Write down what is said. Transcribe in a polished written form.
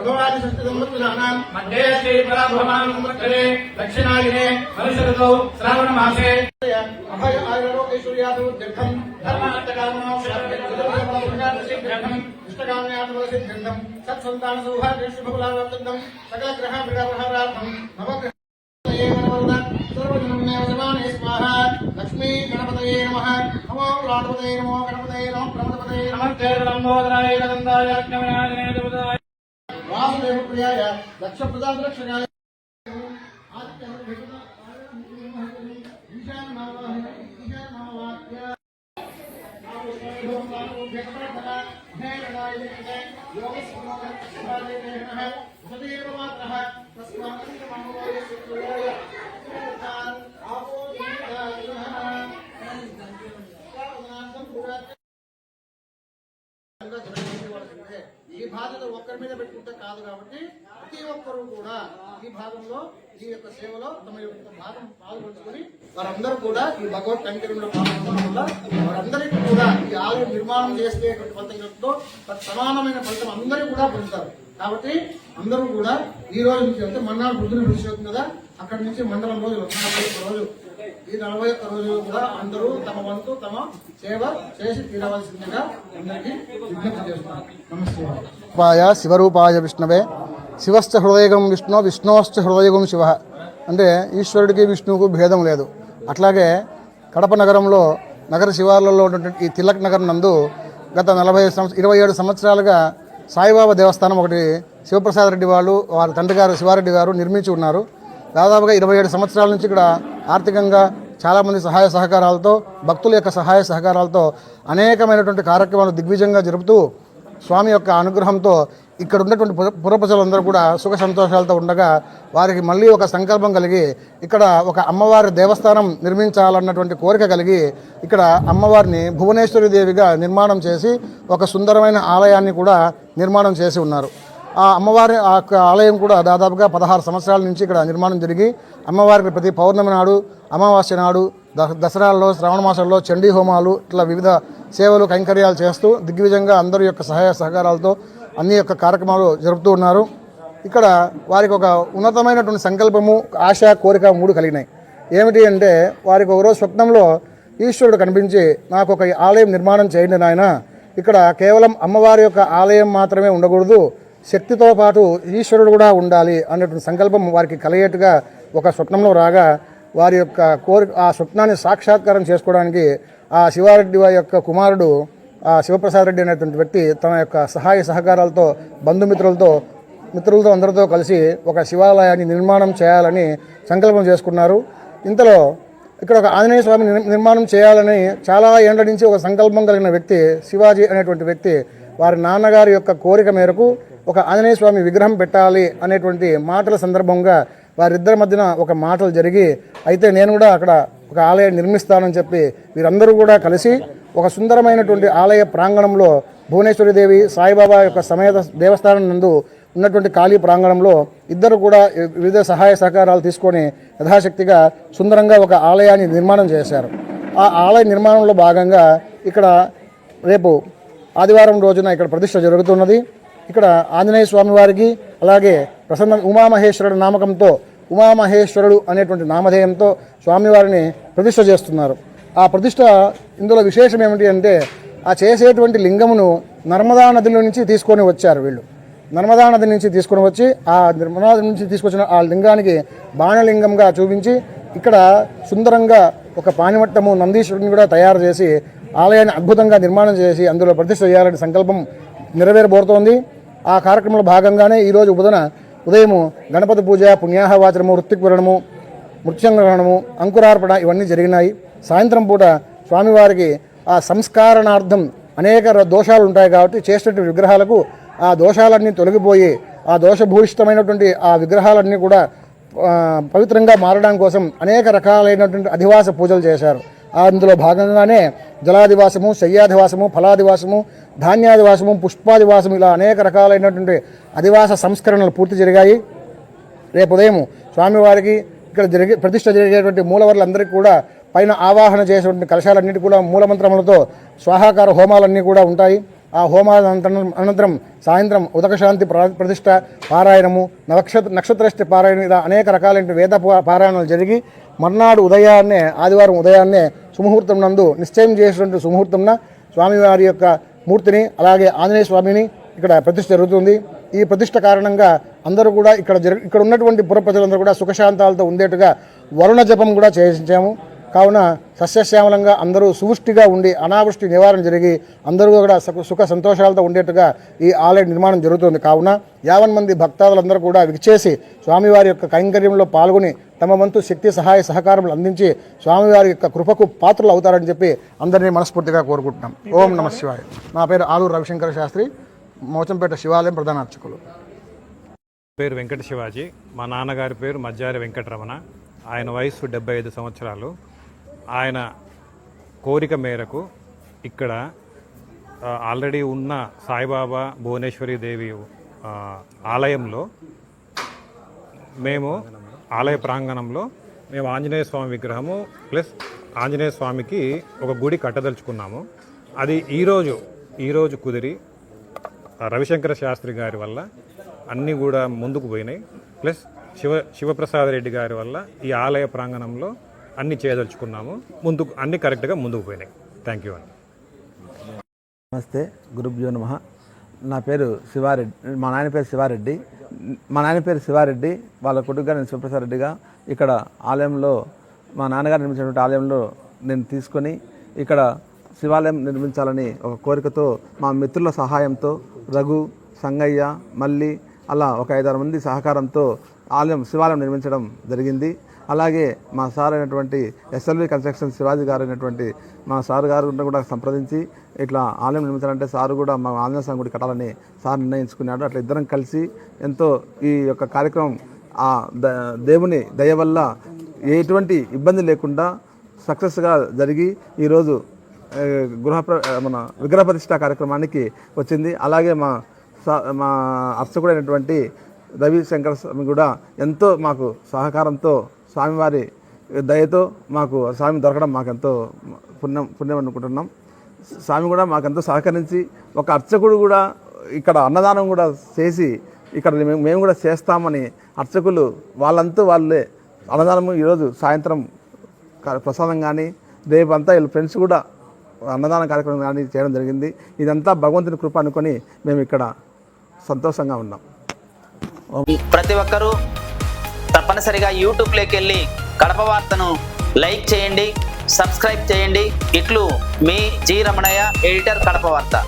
प्रभवादि संस्कृतमुद्राणां मध्ये श्री पराभ्रमाणमुत्तरे दक्षिणायने वर्षऋतौ श्रावणमासे अभय आयुरोगैश्वर्यादुर्गं धर्मार्थकामोक्षार्थं इष्टकाम्यात्मसिद्ध्यर्थं सत्सन्तानसौभाग्यश्रुभफलावर्तन्तं सकलग्रहविघ्नप्रहारार्थं नवग्रहे सर्वजनमेव समाने स्वाहा लक्ष्मी गणपतये नमः नमो लाडपतये नमो गणपतये नमो प्रमदपतये नमस्ते लंबोदराय गन्धाय अग्निविनाशने देवताय वासुदेवप्रियाय लक्ष्यप्रदादरक्षणाय ఈ బాధ్యత ఒక్కరి మీద పెట్టుకుంటే కాదు కాబట్టి ప్రతి ఒక్కరూ కూడా ఈ భాగంలో ఈ యొక్క సేవలో తమ యొక్క భాగం పాల్గొంచుకుని వారందరూ కూడా ఈ భగవత్ కైంకర్యంలో పాల్గొనడం వల్ల వారందరికీ కూడా ఈ ఆలయం నిర్మాణం చేసేటువంటి ఫలితంతో సమానమైన ఫలితం అందరూ కూడా పొందుతారు. కాబట్టి అందరూ కూడా ఈ రోజు నుంచి అంటే మన్నాడు బుద్ధుని విడిచి అవుతుంది కదా, అక్కడి నుంచి మండలం రోజులు 41 రోజులు ఈ 41 రోజులు కూడా అందరూ తమ వంతు తమ సేవ చేసి తీరవలసిందిగా అందరికీ విజ్ఞప్తి చేస్తున్నారు. నమస్తే. శివరూపాయ విష్ణవే శివశ్చ హృదయగం విష్ణు విష్ణోశ్చ హృదయగం శివ అంటే ఈశ్వరుడికి విష్ణువుకు భేదం లేదు. అట్లాగే కడప నగరంలో నగర శివార్లలో ఉన్నటువంటి ఈ తిలక్ నగర్ నందు గత 27 సంవత్సరాలుగా సాయిబాబా దేవస్థానం ఒకటి శివప్రసాద్ రెడ్డి వాళ్ళు వారి తండ్రి గారు శివారెడ్డి గారు నిర్మించి ఉన్నారు. దాదాపుగా 27 సంవత్సరాల నుంచి ఇక్కడ ఆర్థికంగా చాలామంది సహాయ సహకారాలతో భక్తుల యొక్క సహాయ సహకారాలతో అనేకమైనటువంటి కార్యక్రమాలు దిగ్విజయంగా జరుపుతూ స్వామి యొక్క అనుగ్రహంతో ఇక్కడ ఉన్నటువంటి పుర ప్రజలందరూ కూడా సుఖ సంతోషాలతో ఉండగా వారికి మళ్ళీ ఒక సంకల్పం కలిగి ఇక్కడ ఒక అమ్మవారి దేవస్థానం నిర్మించాలన్నటువంటి కోరిక కలిగి ఇక్కడ అమ్మవారిని భువనేశ్వరి దేవిగా నిర్మాణం చేసి ఒక సుందరమైన ఆలయాన్ని కూడా నిర్మాణం చేసి ఉన్నారు. ఆ అమ్మవారి ఆ ఆలయం కూడా దాదాపుగా 16 సంవత్సరాల నుంచి ఇక్కడ నిర్మాణం జరిగి అమ్మవారికి ప్రతి పౌర్ణమి నాడు అమావాస్య నాడు దసరాల్లో శ్రావణ మాసంలో చండీ హోమాలు ఇట్లా వివిధ సేవలు కైంకర్యాలు చేస్తూ దిగ్విజయంగా అందరి యొక్క సహాయ సహకారాలతో అన్ని యొక్క కార్యక్రమాలు జరుపుతూ ఉన్నారు. ఇక్కడ వారికి ఒక ఉన్నతమైనటువంటి సంకల్పము ఆశ కోరిక 3 కలిగినాయి. ఏమిటి అంటే వారికి ఒకరోజు స్వప్నంలో ఈశ్వరుడు కనిపించి నాకు ఒక ఆలయం నిర్మాణం చేయండి నాయన, ఇక్కడ కేవలం అమ్మవారి యొక్క ఆలయం మాత్రమే ఉండకూడదు, శక్తితో పాటు ఈశ్వరుడు కూడా ఉండాలి అనేటువంటి సంకల్పం వారికి కలిగేట్టుగా ఒక స్వప్నంలో రాగా వారి యొక్క ఆ స్వప్నాన్ని సాక్షాత్కారం చేసుకోవడానికి ఆ శివారెడ్డి వారి యొక్క కుమారుడు ఆ శివప్రసాద్ రెడ్డి అనేటువంటి వ్యక్తి తన యొక్క సహాయ సహకారాలతో బంధుమిత్రులతో అందరితో కలిసి ఒక శివాలయాన్ని నిర్మాణం చేయాలని సంకల్పం చేసుకున్నారు. ఇంతలో ఇక్కడ ఒక ఆంజనేయ స్వామి నిర్మాణం చేయాలని చాలా ఏళ్ల నుంచి ఒక సంకల్పం కలిగిన వ్యక్తి శివాజీ అనేటువంటి వ్యక్తి వారి నాన్నగారి యొక్క కోరిక మేరకు ఒక ఆంజనేయ స్వామి విగ్రహం పెట్టాలి అనేటువంటి మాటల సందర్భంగా వారిద్దరి మధ్యన ఒక మాటలు జరిగి అయితే నేను కూడా అక్కడ ఒక ఆలయం నిర్మిస్తానని చెప్పి వీరందరూ కూడా కలిసి ఒక సుందరమైనటువంటి ఆలయ ప్రాంగణంలో భువనేశ్వరి దేవి సాయిబాబా యొక్క సమేత దేవస్థానం నందు ఉన్నటువంటి ఖాళీ ప్రాంగణంలో ఇద్దరు కూడా వివిధ సహాయ సహకారాలు తీసుకొని యథాశక్తిగా సుందరంగా ఒక ఆలయాన్ని నిర్మాణం చేశారు. ఆ ఆలయ నిర్మాణంలో భాగంగా ఇక్కడ రేపు ఆదివారం రోజున ఇక్కడ ప్రతిష్ఠ జరుగుతున్నది. ఇక్కడ ఆంజనేయ స్వామి వారికి అలాగే ప్రసన్న ఉమామహేశ్వరుడు నామకంతో ఉమామహేశ్వరుడు అనేటువంటి నామధేయంతో స్వామివారిని ప్రతిష్ఠ చేస్తున్నారు. ఆ ప్రతిష్ఠ ఇందులో విశేషం ఏమిటి అంటే ఆ చేసేటువంటి లింగమును నర్మదా నదిలో నుంచి తీసుకొని వచ్చారు వీళ్ళు. నర్మదా నది నుంచి తీసుకొని వచ్చి ఆ నర్మదా నది నుంచి తీసుకొచ్చిన ఆ లింగానికి బాణలింగంగా చూపించి ఇక్కడ సుందరంగా ఒక పానిమట్టము నందీశ్వరుని కూడా తయారు చేసి ఆలయాన్ని అద్భుతంగా నిర్మాణం చేసి అందులో ప్రతిష్ఠ చేయాలనే సంకల్పం నెరవేరబోతోంది. ఆ కార్యక్రమంలో భాగంగానే ఈరోజు ఉదయము గణపతి పూజ, పుణ్యాహవాచనము, ఋత్విక్వరణము, మృత్యంగ్రహణము, అంకురార్పణ ఇవన్నీ జరిగినాయి. సాయంత్రం పూట స్వామివారికి ఆ సంస్కారణార్థం అనేక దోషాలు ఉంటాయి కాబట్టి చేసినటువంటి విగ్రహాలకు ఆ దోషాలన్నీ తొలగిపోయి ఆ దోషభూయిష్టమైనటువంటి ఆ విగ్రహాలన్నీ కూడా పవిత్రంగా మారడం కోసం అనేక రకాలైనటువంటి అధివాస పూజలు చేశారు. అందులో భాగంగానే జలాదివాసము, శయ్యాదివాసము, ఫలాదివాసము, ధాన్యాదివాసము, పుష్పాదివాసము ఇలా అనేక రకాలైనటువంటి అధివాస సంస్కరణలు పూర్తి జరిగాయి. రేపు ఉదయం స్వామివారికి ఇక్కడ ప్రతిష్ఠ జరిగేటువంటి మూలవర్లందరికీ కూడా పైన ఆవాహన చేసేటువంటి కలశాలన్నిటి కూడా మూలమంత్రములతో స్వాహాకార హోమాలన్నీ కూడా ఉంటాయి. ఆ అనంతరం సాయంత్రం ఉదకశాంతి ప్రతిష్ట పారాయణము నక్షత్రష్టి పారాయణం ఇలా అనేక రకాలైన వేద పారాయణాలు జరిగి మర్నాడు ఉదయాన్నే ఆదివారం ఉదయాన్నే సుముహూర్తం నందు నిశ్చయం చేసినటువంటి సుముహూర్తంన స్వామివారి యొక్క మూర్తిని అలాగే ఆంజనేయ స్వామిని ఇక్కడ ప్రతిష్ఠ జరుగుతుంది. ఈ ప్రతిష్ఠ కారణంగా అందరూ కూడా ఇక్కడ ఉన్నటువంటి పుర ప్రజలందరూ కూడా సుఖశాంతాలతో ఉండేట్టుగా వరుణ జపం కూడా చేయించాము. కావున సస్యశ్యామలంగా అందరూ సువృష్టిగా ఉండి అనావృష్టి నివారణ జరిగి అందరూ కూడా సుఖ సంతోషాలతో ఉండేట్టుగా ఈ ఆలయ నిర్మాణం జరుగుతుంది. కావున 50 మంది భక్తాదులందరూ కూడా విచ్చేసి స్వామివారి యొక్క కైంకర్యంలో పాల్గొని తమ వంతు శక్తి సహాయ సహకారములు అందించి స్వామివారి యొక్క కృపకు పాత్రలు అవుతారని చెప్పి అందరినీ మనస్ఫూర్తిగా కోరుకుంటున్నాం. ఓం నమః శివాయ. నా పేరు ఆలూరు రవిశంకర శాస్త్రి, మోచంపేట శివాలయం ప్రధాన అర్చకులు. పేరు వెంకట శివాజీ. మా నాన్నగారి పేరు మజ్జారి వెంకటరమణ. ఆయన వయసు 75 సంవత్సరాలు. ఆయన కోరిక మేరకు ఇక్కడ ఆల్రెడీ ఉన్న సాయిబాబా భువనేశ్వరి దేవి ఆలయంలో మేము ఆలయ ప్రాంగణంలో మేము ఆంజనేయ స్వామి విగ్రహము ప్లస్ ఆంజనేయ స్వామికి ఒక గుడి కట్టదలుచుకున్నాము. అది ఈరోజు కుదిరి రవిశంకర శాస్త్రి గారి వల్ల అన్నీ కూడా ముందుకు పోయినాయి. ప్లస్ శివప్రసాద్ రెడ్డి గారి వల్ల ఈ ఆలయ ప్రాంగణంలో అన్నీ చేయదలుచుకున్నాము. అన్నీ కరెక్ట్గా ముందుకు పోయినాయి. థ్యాంక్ యూ అండి. నమస్తే, గురుభ్యో నమః. నా పేరు శివారెడ్డి. మా నాయన పేరు శివారెడ్డి. వాళ్ళ కొడుకుగా నేను శివప్రసాద్ రెడ్డిగా ఇక్కడ ఆలయంలో మా నాన్నగారు నిర్మించినటువంటి ఆలయంలో నేను తీసుకొని ఇక్కడ శివాలయం నిర్మించాలని ఒక కోరికతో మా మిత్రుల సహాయంతో రఘు, సంగయ్య, మల్లి అలా ఒక 5-6 మంది సహకారంతో శివాలయం నిర్మించడం జరిగింది. అలాగే మా సార్ అయినటువంటి ఎస్ఎల్వి కన్స్ట్రక్షన్ శివాజీ గారు అయినటువంటి మా సార్ గారు కూడా సంప్రదించి ఇట్లా ఆలయం నిర్మించాలంటే సారు కూడా మా ఆంజనేయ స్వామి గుడి కట్టాలని సార్ నిర్ణయించుకున్నాడు. అట్లా ఇద్దరం కలిసి ఎంతో ఈ యొక్క కార్యక్రమం ఆ దేవుని దయ వల్ల ఎటువంటి ఇబ్బంది లేకుండా సక్సెస్గా జరిగి ఈరోజు మన విగ్రహ ప్రతిష్ఠా కార్యక్రమానికి వచ్చింది. అలాగే మా అర్చకుడైనటువంటి రవిశంకర స్వామి కూడా ఎంతో మాకు సహకారంతో స్వామివారి దయతో మాకు స్వామి దొరకడం మాకెంతో పుణ్యం అనుకుంటున్నాం. స్వామి కూడా మాకెంతో సహకరించి ఒక అర్చకుడు కూడా ఇక్కడ అన్నదానం కూడా చేసి ఇక్కడ మేము కూడా చేస్తామని అర్చకులు వాళ్ళే అన్నదానము ఈరోజు సాయంత్రం ప్రసాదం కానీ రేపంతా వీళ్ళ ఫ్రెండ్స్ కూడా అన్నదాన కార్యక్రమం కానీ చేయడం జరిగింది. ఇదంతా భగవంతుని కృప అనుకొని మేము ఇక్కడ సంతోషంగా ఉన్నాం. ప్రతి ఒక్కరూ తప్పనిసరిగా యూట్యూబ్లోకి వెళ్ళి కడప వార్తను లైక్ చేయండి, సబ్స్క్రైబ్ చేయండి. ఇట్లు మీ జి రమణయ్య, ఎడిటర్, కడప వార్త.